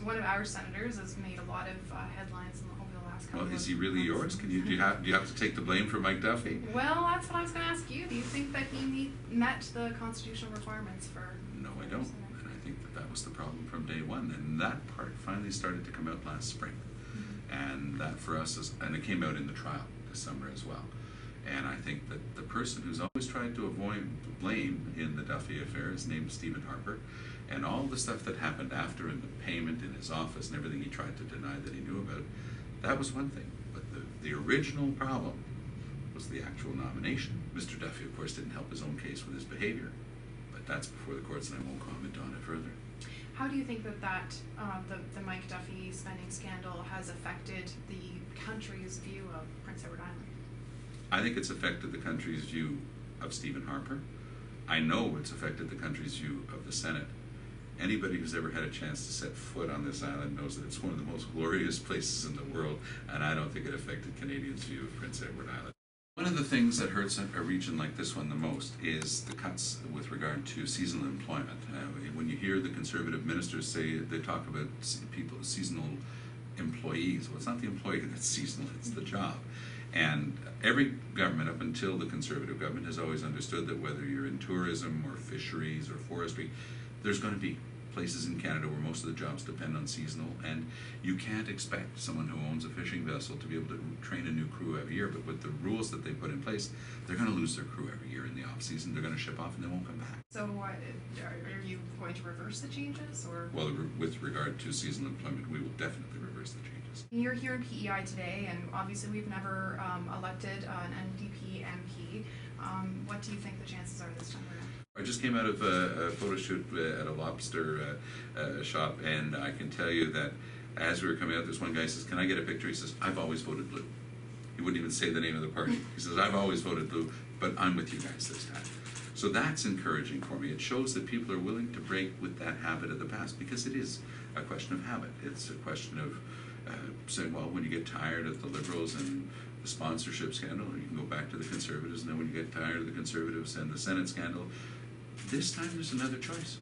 one of our senators has made a lot of headlines over the last couple of months. Well, is he really yours? Do you have to take the blame for Mike Duffy? Well, that's what I was going to ask you. Do you think that he met the constitutional requirements for... No, I don't. And I think that was the problem from day one. And that part finally started to come out last spring. And that for us and it came out in the trial this summer as well. And I think that the person who's always tried to avoid blame in the Duffy affair is named Stephen Harper. And all the stuff that happened after and the payment in his office and everything he tried to deny that he knew about, that was one thing. But the original problem was the actual nomination. Mr. Duffy, of course, didn't help his own case with his behavior. But that's before the courts, and I won't comment on it further. How do you think that the Mike Duffy spending scandal has affected the country's view of Prince Edward Island? I think it's affected the country's view of Stephen Harper. I know it's affected the country's view of the Senate. Anybody who's ever had a chance to set foot on this island knows that it's one of the most glorious places in the world, and I don't think it affected Canadians' view of Prince Edward Island. One of the things that hurts a region like this one the most is the cuts with regard to seasonal employment. When you hear the Conservative ministers say, they talk about people, seasonal employees, well, it's not the employee that's seasonal, it's the job. And every government up until the Conservative government has always understood that whether you're in tourism or fisheries or forestry, there's going to be places in Canada where most of the jobs depend on seasonal, and you can't expect someone who owns a fishing vessel to be able to train a new crew every year. But with the rules that they put in place, they're going to lose their crew every year in the off season. They're going to ship off and they won't come back. So are you going to reverse the changes, or? Well, with regard to seasonal employment, we will definitely reverse the changes. You're here in PEI today, and obviously we've never elected an NDP MP. What do you think the chances are this time around? I just came out of a photo shoot at a lobster shop, and I can tell you that as we were coming out, this one guy says, "Can I get a picture?" He says, "I've always voted blue." He wouldn't even say the name of the party. He says, "I've always voted blue, but I'm with you guys this time." So that's encouraging for me. It shows that people are willing to break with that habit of the past, because it is a question of habit. It's a question of saying, well, when you get tired of the Liberals and the sponsorship scandal, you can go back to the Conservatives, and then when you get tired of the Conservatives and the Senate scandal, this time there's another choice.